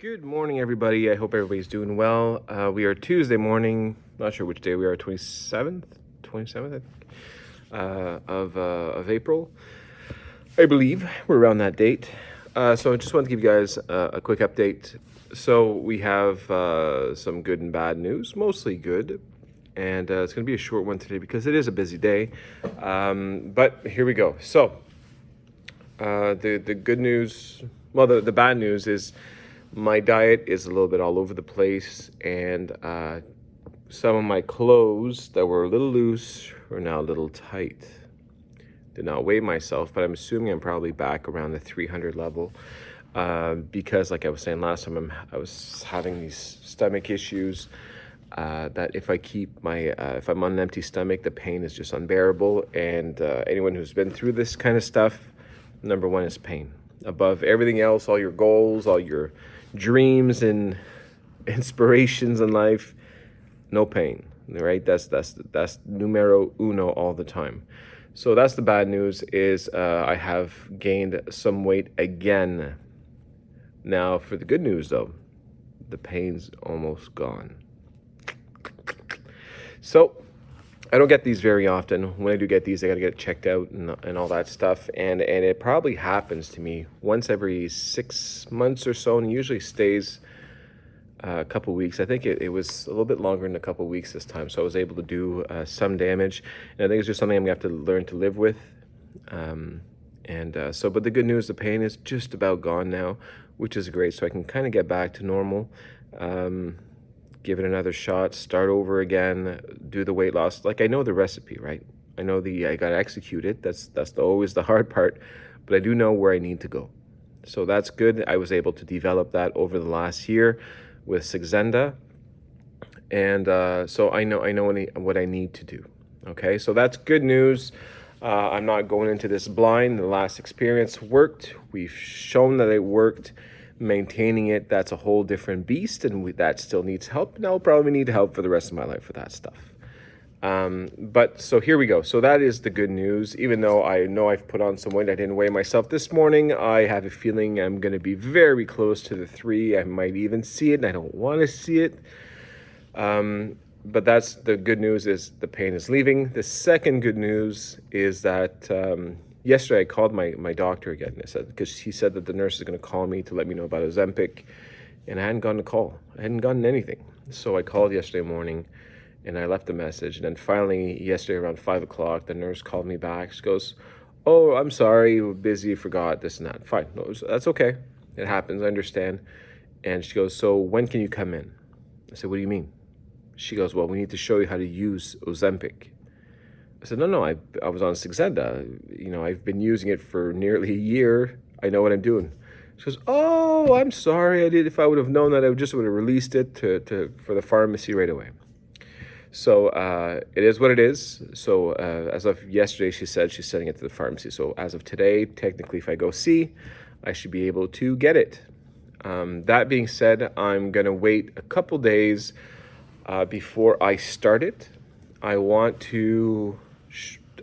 Good morning, everybody. I hope everybody's doing well. We are Tuesday morning, not sure which day we are, 27th, I think, of April. I believe we're around that date. So I just wanted to give you guys a quick update. So we have some good and bad news, mostly good. And it's going to be a short one today because it is a busy day. But here we go. So the good news, well, the bad news is my diet is a little bit all over the place, and some of my clothes that were a little loose are now a little tight. Did not weigh myself, but I'm assuming I'm probably back around the 300 level because, like I was saying last time, I was having these stomach issues that if I keep my, if I'm on an empty stomach, the pain is just unbearable. And anyone who's been through this kind of stuff, number one is pain. Above everything else, all your goals, all your dreams and inspirations in life, no pain, right? That's numero uno all the time. So that's the bad news is I have gained some weight again. Now for the good news though, the pain's almost gone. So I don't get these very often. When I do get these, I got to get it checked out and all that stuff. And it probably happens to me once every 6 months or so, and usually stays a couple weeks. I think it was a little bit longer than a couple weeks this time, so I was able to do some damage. And I think it's just something I'm going to have to learn to live with. But the good news, the pain is just about gone now, which is great. So I can kind of get back to normal. Give it another shot, start over again, do the weight loss. Like I know the recipe, right? I know I got to execute it. That's always the hard part, but I do know where I need to go. So that's good. I was able to develop that over the last year with Saxenda. And so I know what I need to do. Okay, so that's good news. I'm not going into this blind. The last experience worked. We've shown that it worked. Maintaining it, that's a whole different beast, and that still needs help, and I'll probably need help for the rest of my life for that stuff. But so here we go. So that is the good news. Even though I know I've put on some weight, I didn't weigh myself this morning. I have a feeling I'm going to be very close to the 3. I might even see it, and I don't want to see it. But that's the good news, is the pain is leaving. The second good news is that yesterday I called my doctor again. I said, because he said that the nurse is going to call me to let me know about Ozempic, and I hadn't gotten a call. I hadn't gotten anything. So I called yesterday morning, and I left a message. And then finally, yesterday around 5 o'clock, the nurse called me back. She goes, "Oh, I'm sorry, we're busy, forgot this and that." Fine, no, that's okay. It happens, I understand. And she goes, "So when can you come in?" I said, "What do you mean?" She goes, "Well, we need to show you how to use Ozempic." I said, no, I was on Saxenda. I've been using it for nearly a year. I know what I'm doing. She goes, "Oh, I'm sorry. If I would have known that, I would have released it for the pharmacy right away." So it is what it is. So as of yesterday, she said she's sending it to the pharmacy. So as of today, technically, if I go see, I should be able to get it. That being said, I'm going to wait a couple days before I start it.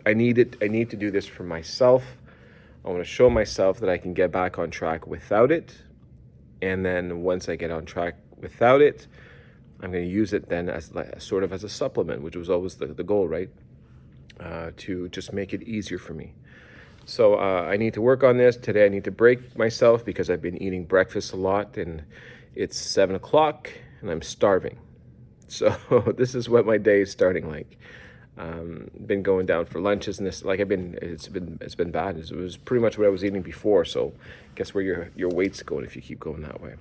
I need to do this for myself. I want to show myself that I can get back on track without it. And then once I get on track without it, I'm going to use it then as sort of as a supplement, which was always the goal, right? To just make it easier for me. So I need to work on this. Today I need to break myself because I've been eating breakfast a lot, and it's 7 o'clock and I'm starving. So this is what my day is starting like. Been going down for lunches, and it's been bad. It was pretty much what I was eating before. So guess where your weight's going if you keep going that way.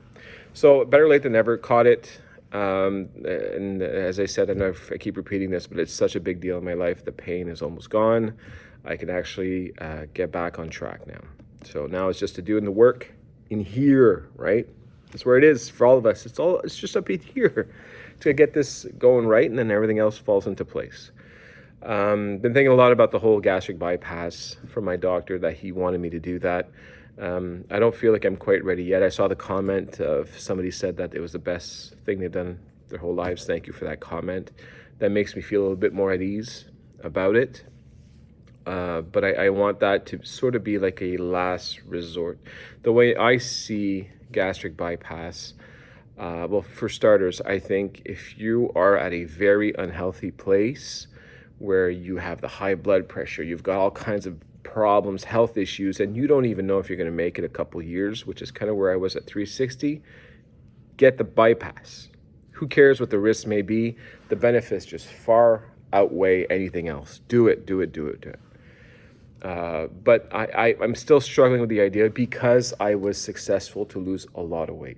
So better late than never. Caught it. And as I said, I know I keep repeating this, but it's such a big deal in my life. The pain is almost gone. I can actually get back on track now. So now it's just to doing the work in here, right? That's where it is for all of us. It's just up in here to get this going right, and then everything else falls into place. Been thinking a lot about the whole gastric bypass from my doctor, that he wanted me to do that. I don't feel like I'm quite ready yet. I saw the comment of somebody said that it was the best thing they've done their whole lives. Thank you for that comment. That makes me feel a little bit more at ease about it. But I want that to sort of be like a last resort. The way I see gastric bypass. Well, for starters, I think if you are at a very unhealthy place where you have the high blood pressure, you've got all kinds of problems, health issues, and you don't even know if you're going to make it a couple years, which is kind of where I was at 360, get the bypass. Who cares what the risks may be? The benefits just far outweigh anything else. Do it, do it, do it, do it. But I'm still struggling with the idea because I was successful to lose a lot of weight.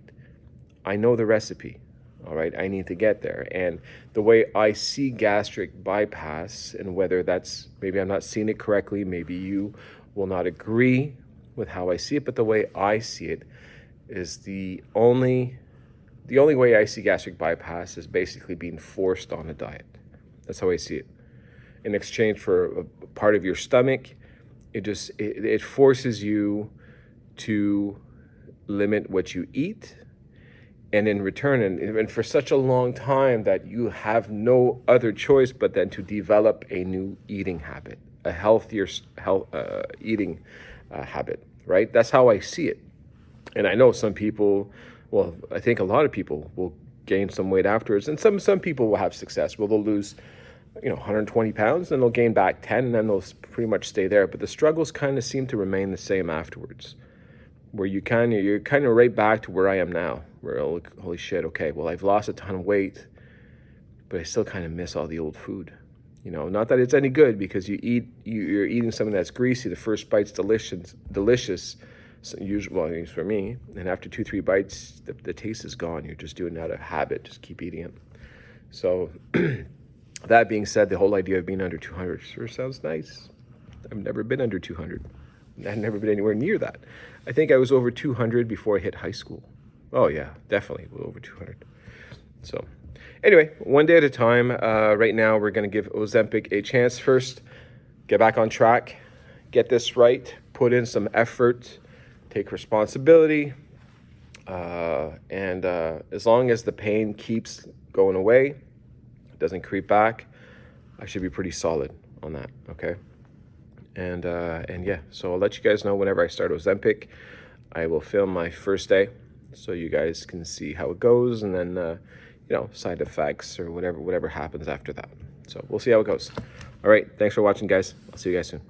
I know the recipe, all right? I need to get there. And the way I see gastric bypass, and whether that's, maybe I'm not seeing it correctly, maybe you will not agree with how I see it, but the way I see it is the only way I see gastric bypass is basically being forced on a diet. That's how I see it. In exchange for a part of your stomach, it forces you to limit what you eat, and in return, and for such a long time that you have no other choice but then to develop a new eating habit, a healthier eating habit, right? That's how I see it. And I know some people, well, I think a lot of people will gain some weight afterwards, and some people will have success. Well, they'll lose 120 pounds, and they'll gain back 10, and then they'll pretty much stay there. But the struggles kind of seem to remain the same afterwards, where you're kind of right back to where I am now, where, holy shit, okay, well, I've lost a ton of weight, but I still kind of miss all the old food. Not that it's any good, because you're eating something that's greasy. The first bite's delicious. So usually, well, at least for me, and after 2-3 bites, the taste is gone. You're just doing it out of habit, just keep eating it. So that being said, the whole idea of being under 200 sure sounds nice. I've never been under 200. I've never been anywhere near that. I think I was over 200 before I hit high school. Oh yeah, definitely over 200. So anyway, one day at a time. Right now, we're going to give Ozempic a chance. First, get back on track, get this right, put in some effort, take responsibility, and as long as the pain keeps going away, it doesn't creep back, I should be pretty solid on that, okay? And yeah, so I'll let you guys know whenever I start Ozempic. I will film my first day so you guys can see how it goes, and then side effects or whatever happens after that. So we'll see how it goes. All right, thanks for watching, guys. I'll see you guys soon.